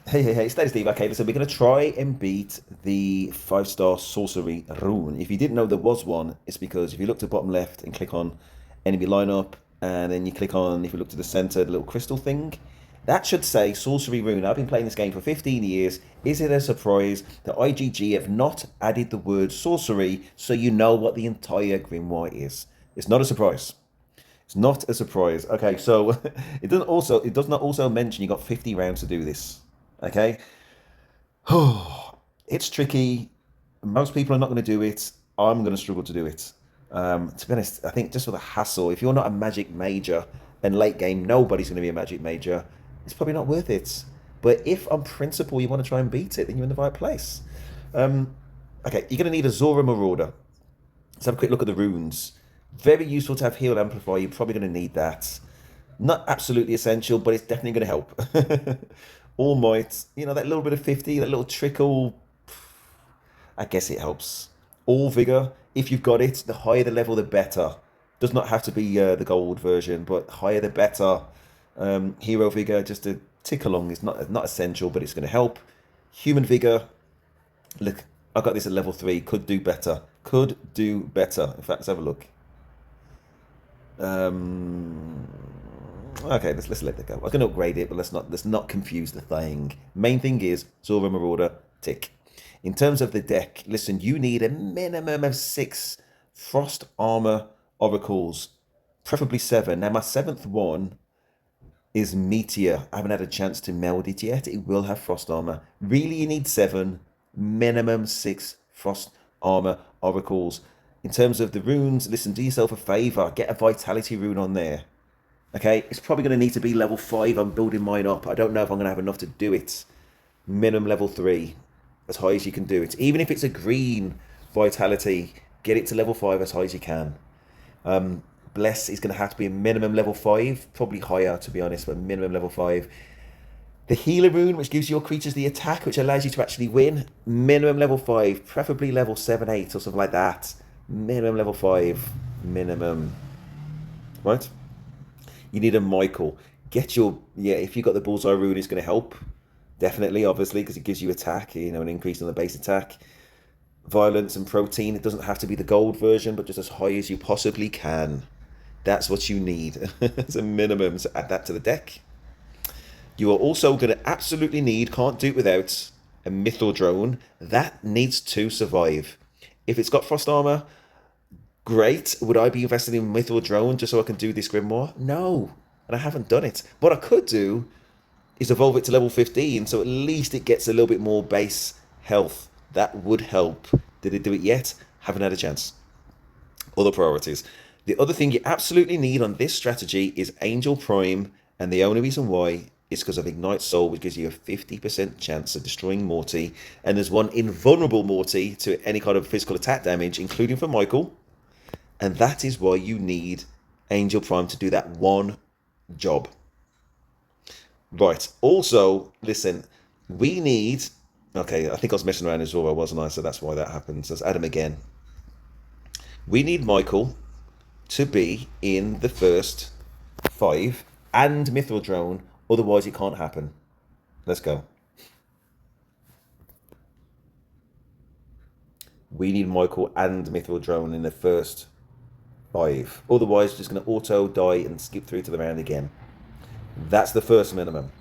Hey, Steady Steve. Okay, listen, we're going to try and beat the 5-star sorcery rune. If you didn't know there was one, it's because if you look to the bottom left and click on enemy lineup, and then you click on, if you look to the center, the little crystal thing, that should say sorcery rune. I've been playing this game for 15 years. Is it a surprise that IGG have not added the word sorcery so you know what the entire grimoire is? It's not a surprise. It's not a surprise. Okay, so it does not also mention you got 50 rounds to do this. Okay, it's tricky. Most people are not going to do it. I'm going to struggle to do it. To be honest, I think just for the hassle, if you're not a magic major and late game, nobody's going to be a magic major. It's probably not worth it. But if on principle you want to try and beat it, then you're in the right place. Um, okay, you're going to need a Zora Marauder. Let's have a quick look at the runes. Very useful to have Heal Amplify. You're probably going to need that. Not absolutely essential, but it's definitely going to help. All Might, that little bit of 50, that little trickle, I guess it helps. All Vigor, if you've got it, the higher the level, the better. Does not have to be the gold version, but higher the better. Hero Vigor, just to tick along, is not essential, but it's going to help. Human Vigor, look, I got this at level 3, could do better. Could do better. In fact, let's have a look. Um, okay, let's let that go. I can upgrade it, but let's not confuse the thing. Main thing is Zora Marauder, tick. In terms of the deck, listen, you need a minimum of 6 Frost Armor Oracles, preferably 7. Now my 7th one is Meteor. I haven't had a chance to meld it yet. It will have Frost Armor. Really, you need 7, minimum 6 Frost Armor Oracles. In terms of the runes, listen, do yourself a favor, get a Vitality rune on there. Okay, it's probably going to need to be level 5. I'm building mine up. I don't know if I'm going to have enough to do it. Minimum level 3, as high as you can do it. Even if it's a green Vitality, get it to level 5 as high as you can. Bless is going to have to be a minimum level 5, probably higher to be honest, but minimum level 5. The Healer rune, which gives your creatures the attack, which allows you to actually win, minimum level 5, preferably level 7, 8, or something like that. Minimum level 5, minimum. Right? You need a Michael. If you got the Bullseye rune, it's going to help. Definitely, obviously, because it gives you attack, an increase on the base attack. Violence and protein. It doesn't have to be the gold version, but just as high as you possibly can. That's what you need as a minimum. So add that to the deck. You are also going to absolutely need, can't do it without, a Mythal Drone. That needs to survive. If it's got Frost Armor, great. Would I be invested in Mythal Drone just so I can do this Grimoire? No. And I haven't done it. What I could do is evolve it to level 15, so at least it gets a little bit more base health. That would help. Did it do it yet? Haven't had a chance. Other priorities. The other thing you absolutely need on this strategy is Angel Prime, and the only reason why is because of Ignite Soul, which gives you a 50% chance of destroying Morty, and there's one invulnerable Morty to any kind of physical attack damage, including for Michael, and that is why you need Angel Prime to do that one job. Right. Also, listen, we need. Okay, I think I was messing around as well, wasn't I? So that's why that happens. Let's add him again. We need Michael to be in the first 5 and Mithril Drone, otherwise it can't happen. Let's go. We need Michael and Mithril Drone in the first 5. Otherwise, it's just going to auto die and skip through to the round again. That's the first minimum.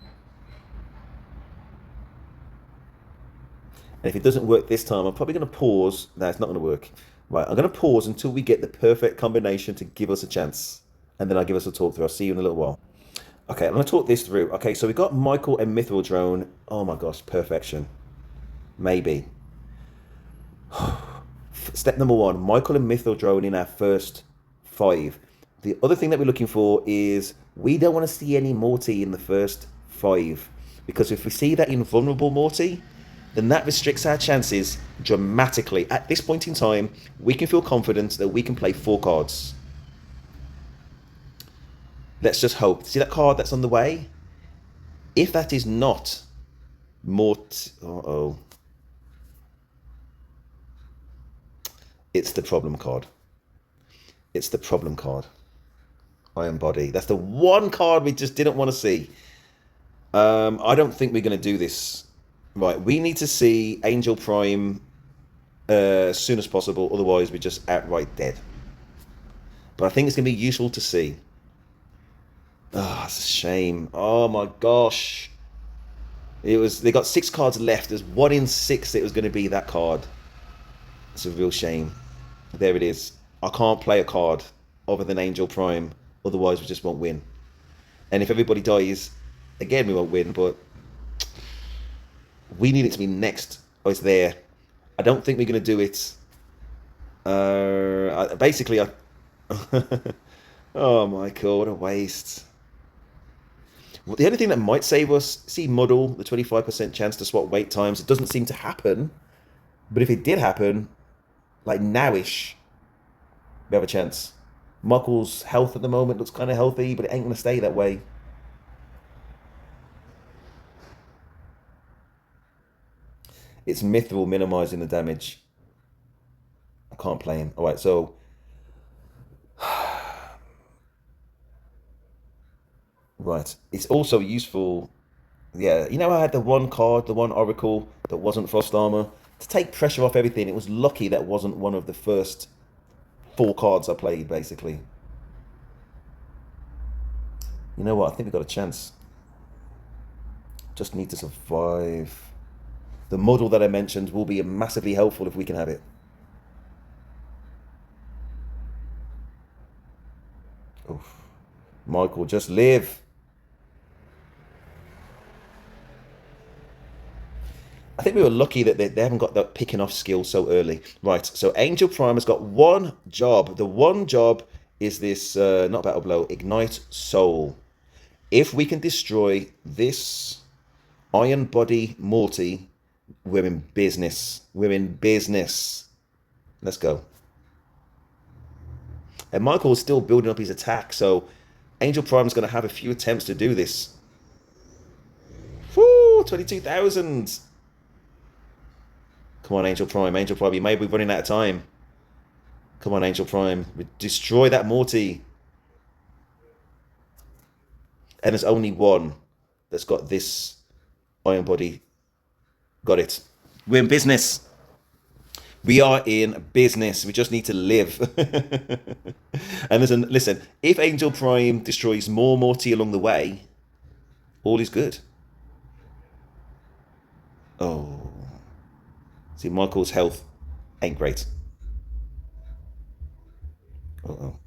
And if it doesn't work this time, I'm probably going to pause. No, it's not going to work. Right, I'm going to pause until we get the perfect combination to give us a chance. And then I'll give us a talk through. I'll see you in a little while. Okay, I'm going to talk this through. Okay, so we've got Michael and Mithril Drone. Oh my gosh, perfection. Maybe. Step number 1, Michael and Mithril Drone in our first 5. The other thing that we're looking for is we don't want to see any Morty in the first 5. Because if we see that invulnerable Morty, then that restricts our chances dramatically. At this point in time, we can feel confident that we can play 4 cards. Let's just hope. See that card that's on the way? If that is not Mort... Uh-oh. It's the problem card. It's the problem card. Iron Body. That's the one card we just didn't want to see. I don't think we're going to do this. Right, we need to see Angel Prime as soon as possible. Otherwise, we're just outright dead. But I think it's going to be useful to see. Oh, it's a shame. Oh my gosh. They got 6 cards left. There's 1 in 6 that it was going to be that card. It's a real shame. There it is. I can't play a card other than Angel Prime. Otherwise, we just won't win. And if everybody dies, again, we won't win. But we need it to be next. Oh, it's there. I don't think we're going to do it. Basically, oh my god, what a waste. Well, the only thing that might save us, see Muddle, the 25% chance to swap wait times. It doesn't seem to happen. But if it did happen, like nowish, we have a chance. Michael's health at the moment looks kind of healthy, but it ain't going to stay that way. It's Mithril minimizing the damage. I can't play him. All right, so right. It's also useful. Yeah, you know I had the one card, the one Oracle that wasn't Frost Armor to take pressure off everything. It was lucky that wasn't one of the first 4 cards I played, basically. You know what? I think we've got a chance. Just need to survive. The model that I mentioned will be massively helpful if we can have it. Oof. Michael, just live. I think we were lucky that they haven't got that picking off skill so early. Right, so Angel Prime has got one job. The one job is this, not Battle Blow, Ignite Soul. If we can destroy this Iron Body Morty, we're in business. We're in business. Let's go. And Michael's still building up his attack, so Angel Prime's going to have a few attempts to do this. Woo! 22,000! Come on, Angel Prime. Angel Prime, you may be running out of time. Come on, Angel Prime. Destroy that Morty. And there's only one that's got this Iron Body. Got it. We're in business. We are in business. We just need to live. And listen, if Angel Prime destroys more Morty along the way, all is good. Oh. See, Michael's health ain't great. Uh-oh.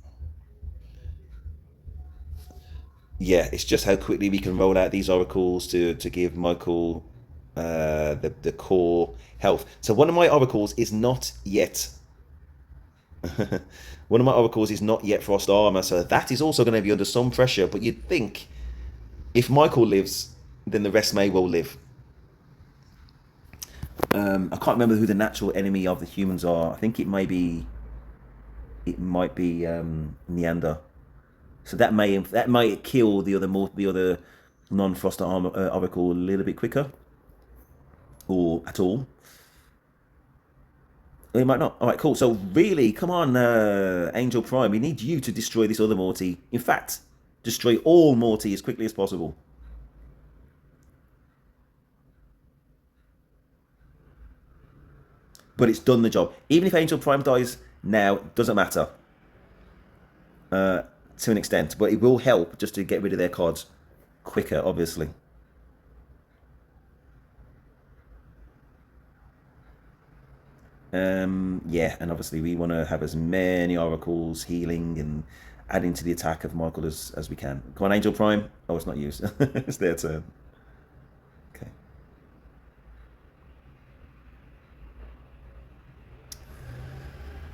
Yeah, it's just how quickly we can roll out these oracles to give Michael the core health. So one of my oracles is not yet one of my oracles is not yet Frost Armor, so that is also going to be under some pressure. But you'd think if Michael lives, then the rest may well live. I can't remember who the natural enemy of the humans are. I think it might be Neander. So that might kill the other non-Frost Armor oracle a little bit quicker, or at all. It might not. All right, cool. So really, come on, Angel Prime. We need you to destroy this other Morty. In fact, destroy all Morty as quickly as possible. But it's done the job. Even if Angel Prime dies now, it doesn't matter. To an extent, but it will help just to get rid of their cards quicker, obviously. Yeah, and obviously we want to have as many oracles healing and adding to the attack of Michael as we can. Come on, Angel Prime. Oh, it's not used. It's their turn. Okay.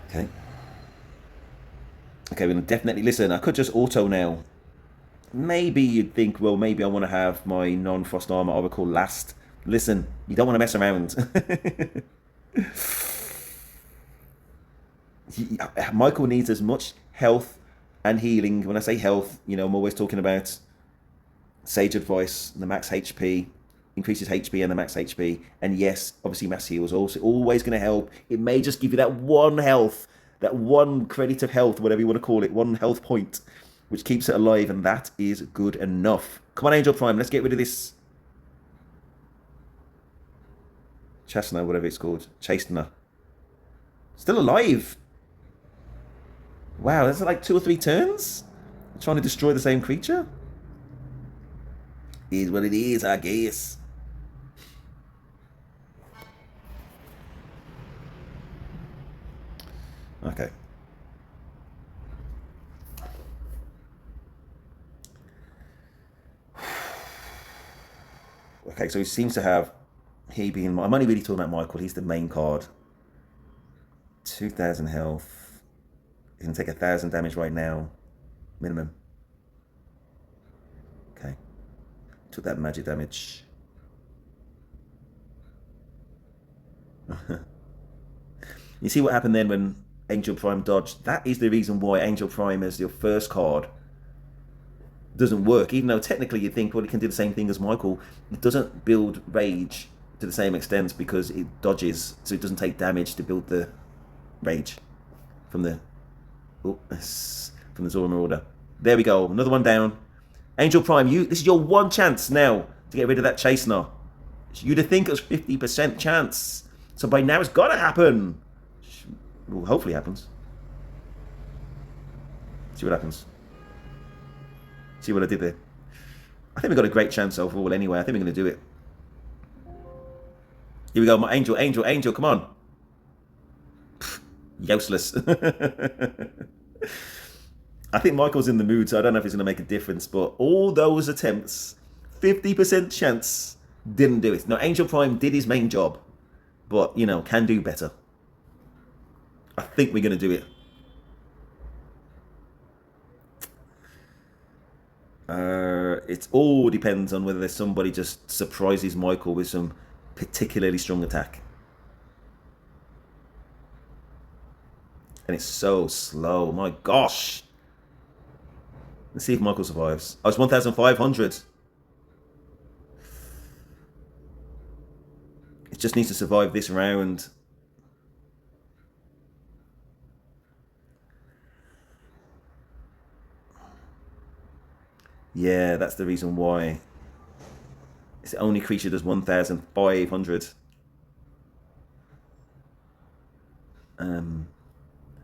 Okay. Okay, we're going to definitely listen. I could just auto now. Maybe you'd think, well, maybe I want to have my non-Frost Armor Oracle last. Listen, you don't want to mess around. Michael needs as much health and healing. When I say health, I'm always talking about Sage Advice, the max HP, increases HP and the max HP. And yes, obviously mass heal is also always going to help. It may just give you that one health, that one credit of health, whatever you want to call it, one health point, which keeps it alive, and that is good enough. Come on, Angel Prime, let's get rid of this Chestnut, whatever it's called. Chastener. Still alive. Wow, that's like 2 or 3 turns? Trying to destroy the same creature? Is what it is, I guess. Okay. Okay, so he seems to have he being. I'm only really talking about Michael. He's the main card. 2,000 health. He's gonna take 1,000 damage right now, minimum. Okay, took that magic damage. You see what happened then when Angel Prime dodged? That is the reason why Angel Prime as your first card doesn't work, even though technically you think, well, it can do the same thing as Michael. It doesn't build rage to the same extent because it dodges, so it doesn't take damage to build the rage from the Sorcery Order. There we go, another one down. Angel Prime, this is your one chance now to get rid of that Chastener. You'd have think it was 50% chance, so by now it's gotta happen. Well, hopefully it happens. See what happens. See what I did there? I think we've got a great chance overall anyway. I think we're going to do it. Here we go. My angel, angel, angel. Come on. Pfft, useless. I think Michael's in the mood, so I don't know if it's going to make a difference. But all those attempts, 50% chance, didn't do it. Now, Angel Prime did his main job. But, you know, can do better. I think we're going to do it. It all depends on whether there's somebody just surprises Michael with some particularly strong attack. And it's so slow. My gosh. Let's see if Michael survives. Oh, it's 1,500. It just needs to survive this round. Yeah, that's the reason why. It's the only creature that does 1,500. I think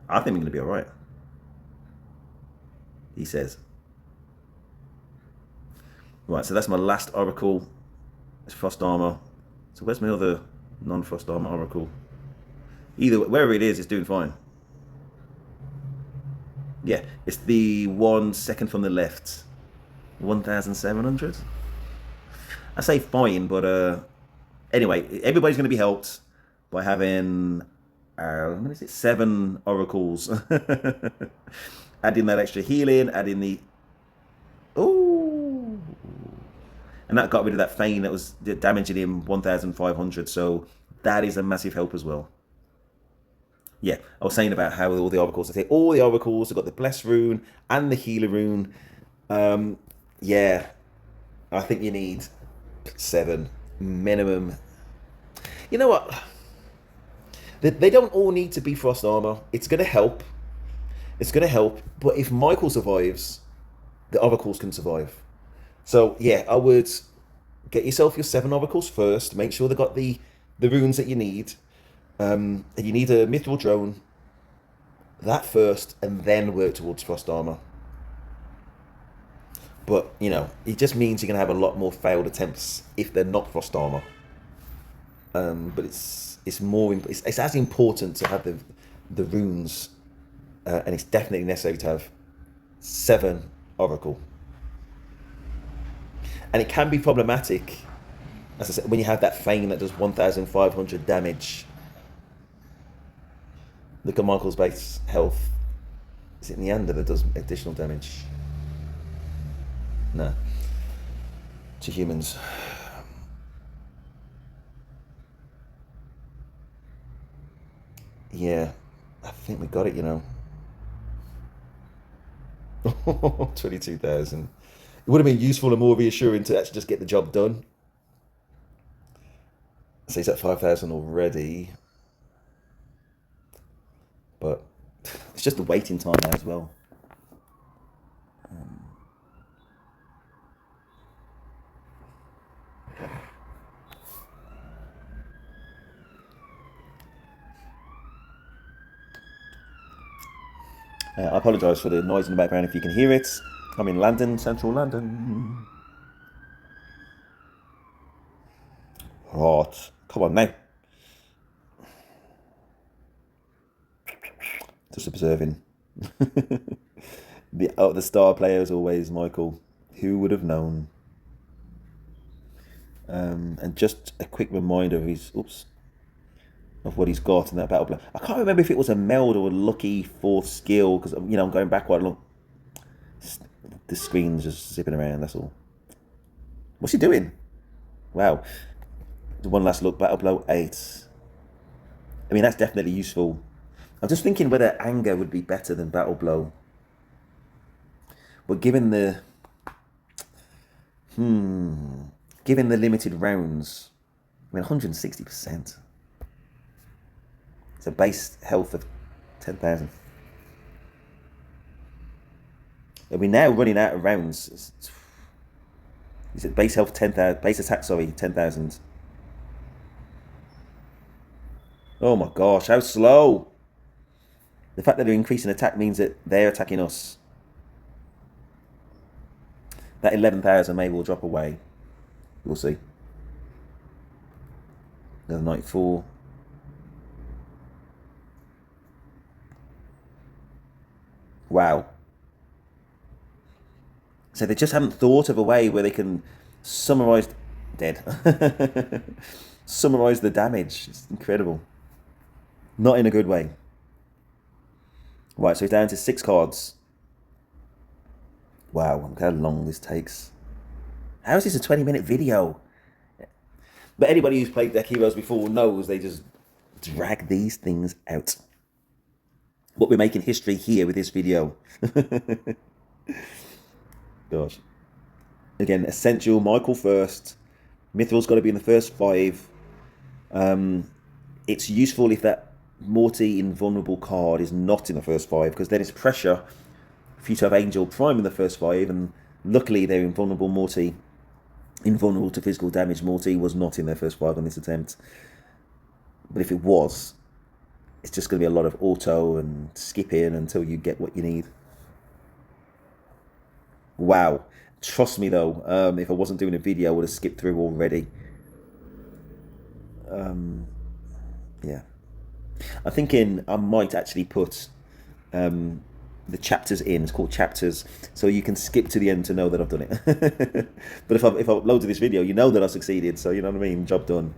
we're going to be alright. He says. Right, so that's my last Oracle. It's Frost Armor. So where's my other non-Frost Armor Oracle? Either wherever it is, it's doing fine. Yeah, it's the one second from the left. 1,700. I say fine, but anyway, everybody's going to be helped by having what is it? 7 oracles. Adding that extra healing, adding the and that got rid of that Fane that was damaging him 1,500. So that is a massive help as well. Yeah, I was saying about how all the oracles. I say all the oracles have got the Bless rune and the Healer rune. Yeah, I think you need 7 minimum. You know what? They don't all need to be Frost Armor. It's going to help. It's going to help. But if Michael survives, the oracles can survive. So yeah, I would get yourself your 7 oracles first. Make sure they got the runes that you need. And you need a Mithril Drone. That first, and then work towards Frost Armor. But, you know, it just means you're going to have a lot more failed attempts if they're not Frost Armor. But it's as important to have the runes, and it's definitely necessary to have 7 Oracle. And it can be problematic, as I said, when you have that Fane that does 1,500 damage. Look at Michael's base health. Is it Neander that does additional damage? No. To humans. Yeah. I think we got it, you know. 22,000. It would have been useful and more reassuring to actually just get the job done. So he's at 5,000 already. But it's just the waiting time now as well. I apologise for the noise in the background if you can hear it. I'm in London, central London. Right, come on now. Just observing. The star player is always Michael. Who would have known? And just a quick reminder of what he's got in that battle plan. I can't remember if it was a meld or a lucky fourth skill because I'm going back quite a long. The screen's just zipping around. That's all. What's he doing? Wow. One last look. Battle blow 8. I mean, that's definitely useful. I'm just thinking whether anger would be better than battle blow. But given the limited rounds, I mean 160%. It's a base health of 10,000. Are we now running out of rounds? Is it base health 10,000? Base attack, sorry, 10,000. Oh my gosh, how slow! The fact that they're increasing attack means that they're attacking us. That 11,000 maybe will drop away. We'll see. Another 94. Wow. So they just haven't thought of a way where they can summarize summarize the damage. It's incredible. Not in a good way. Right, so it's down to 6 cards. Wow, look how long this takes. How is this a 20-minute video? But anybody who's played DeckHeroes before knows they just drag these things out. But we're making history here with this video. Gosh. Again, essential, Michael first. Mithril's got to be in the first 5. It's useful if that Morty invulnerable card is not in the first 5, because then it's pressure for you to have Angel Prime in the first 5, and luckily they're invulnerable Morty. Invulnerable to physical damage Morty was not in their first 5 on this attempt. But if it was, it's just going to be a lot of auto and skipping until you get what you need. Wow. Trust me though, if I wasn't doing a video, I would have skipped through already. Yeah. I'm thinking I might actually put the chapters in. It's called chapters, so you can skip to the end to know that I've done it. But if I upload to this video, you know that I succeeded, so you know what I mean, job done.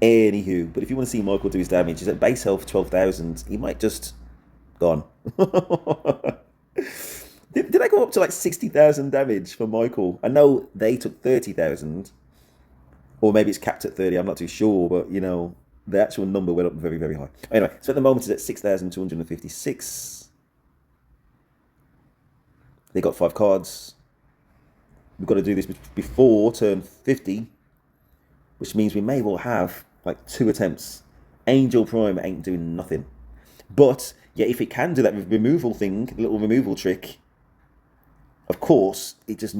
Anywho, but if you want to see Michael do his damage, he's at base health 12,000. He might just gone. Did I go up to like 60,000 damage for Michael? I know they took 30,000, or maybe it's capped at 30. I'm not too sure, but you know, the actual number went up very, very high. Anyway, so at the moment it's at 6,256. They got 5 cards. We've got to do this before turn 50, which means we may well have like 2 attempts. Angel Prime ain't doing nothing. But yeah, if it can do that removal thing, little removal trick, of course, it just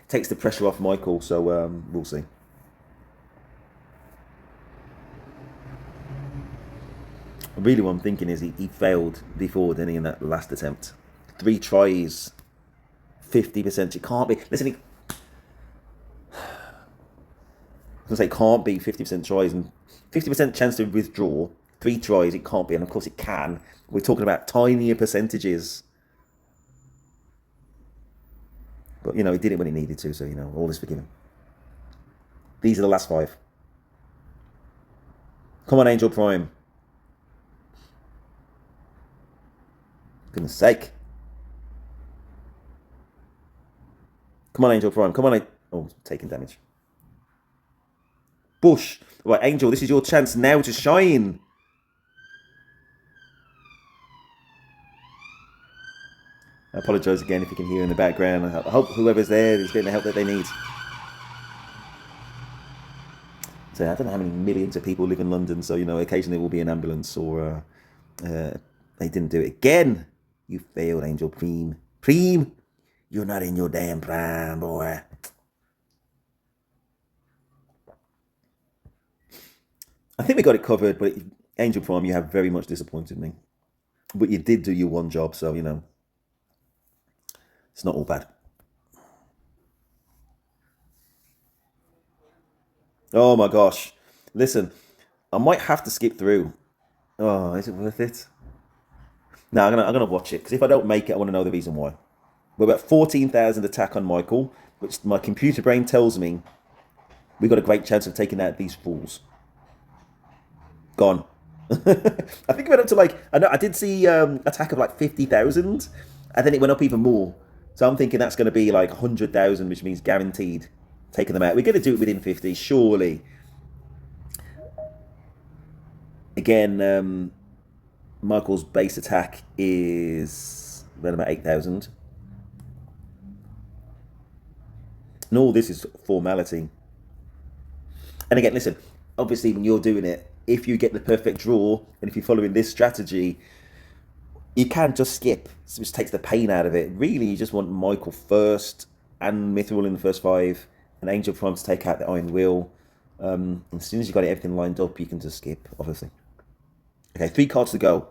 takes the pressure off Michael. So we'll see. Really, what I'm thinking is he failed before, didn't he, in that last attempt? 3 tries, 50%. It can't be. Listen, I was going to say can't be 50% tries and 50% chance to withdraw. 3 tries, it can't be, and of course it can. We're talking about tinier percentages. But, you know, he did it when he needed to, so, you know, all is forgiven. These are the last 5. Come on, Angel Prime. Goodness sake. Come on, Angel Prime. Come on. Oh, taking damage. Bush. Right, Angel, this is your chance now to shine. I apologise again if you can hear in the background. I hope whoever's there is getting the help that they need. So I don't know how many millions of people live in London, so, you know, occasionally there will be an ambulance or they didn't do it again. You failed, Angel Prime. Prime, you're not in your damn prime, boy. I think we got it covered, but Angel Prime, you have very much disappointed me. But you did do your one job, so, you know, it's not all bad. Oh my gosh. Listen, I might have to skip through. Oh, is it worth it? No, I'm gonna watch it because if I don't make it, I want to know the reason why. We're about 14,000 attack on Michael, which my computer brain tells me we got a great chance of taking out these fools. Gone. I think it went up to like I know I did see attack of like 50,000, and then it went up even more. So I'm thinking that's going to be like 100,000, which means guaranteed taking them out. We're going to do it within 50, surely. Again, Michael's base attack is around about 8,000. And all this is formality. And again, listen, obviously when you're doing it, if you get the perfect draw, and if you're following this strategy, you can just skip, which takes the pain out of it. Really, you just want Michael first, and Mithril in the first 5, and Angel Prime to take out the Iron Will. As soon as you've got everything lined up, you can just skip, obviously. Okay, 3 cards to go.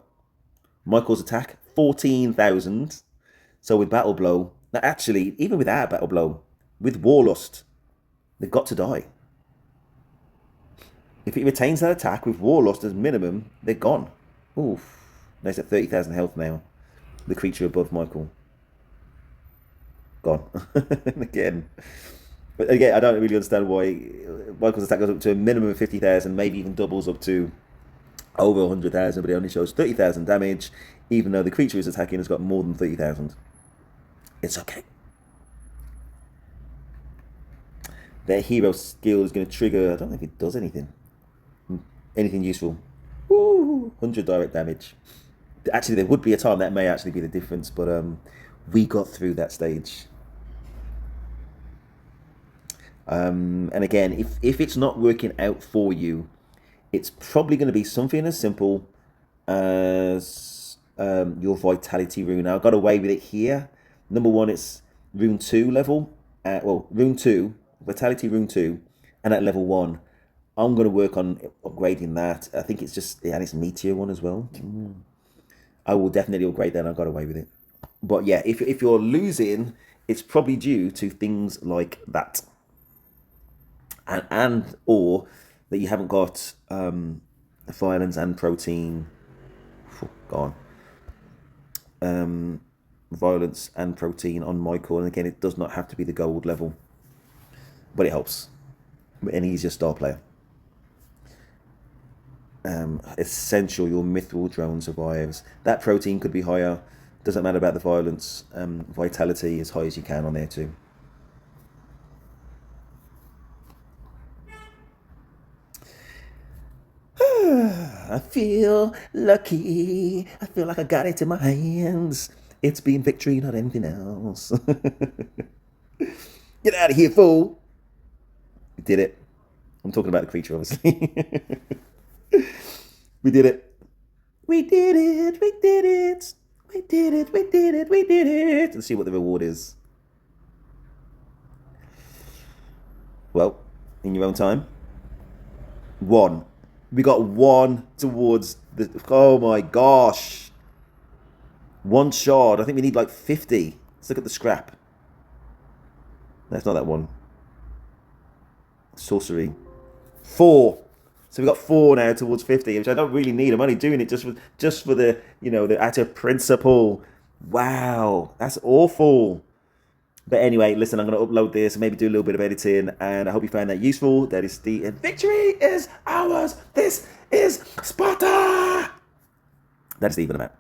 Michael's attack, 14,000. So with Battle Blow, now actually, even without Battle Blow, with Warlust, they've got to die. If it retains that attack with Warlust as minimum, they're gone. Oof. There's at 30,000 health now. The creature above Michael. Gone. Again. But again, I don't really understand why Michael's attack goes up to a minimum of 50,000, maybe even doubles up to over 100,000, but it only shows 30,000 damage, even though the creature is attacking has got more than 30,000. It's okay. Their hero skill is going to trigger, I don't know if it does anything. Anything useful. Ooh, 100 direct damage. Actually, there would be a time that may actually be the difference, but we got through that stage. And again, if it's not working out for you, it's probably going to be something as simple as your Vitality rune. Now, I got away with it here. Number 1, it's rune 2 level. Rune 2, Vitality rune 2, and at level 1. I'm going to work on upgrading that. I think it's just, and it's Meteor one as well. I will definitely upgrade that. I got away with it. But yeah, if you're losing, it's probably due to things like that. And or that you haven't got violence and protein. Gone. Violence and protein on Michael. And again, it does not have to be the gold level. But it helps. And he's your star player. Essential, your Mithril drone survives. That protein could be higher. Doesn't matter about the violence. Vitality as high as you can on there too. I feel lucky. I feel like I got it in my hands. It's been victory, not anything else. Get out of here, fool. We did it. I'm talking about the creature, obviously. We did it. We did it. We did it. We did it. We did it. We did it. Let's see what the reward is. Well, in your own time. 1. We got 1 towards the... Oh my gosh. 1 shard. I think we need like 50. Let's look at the scrap. That's not that one. Sorcery. 4. So we got 4 now towards 50, which I don't really need. I'm only doing it just for the, you know, the out of principle. Wow, that's awful. But anyway, listen, I'm going to upload this and maybe do a little bit of editing, and I hope you found that useful. That is Steve, and victory is ours. This is Sparta. That's Steve and I'm out.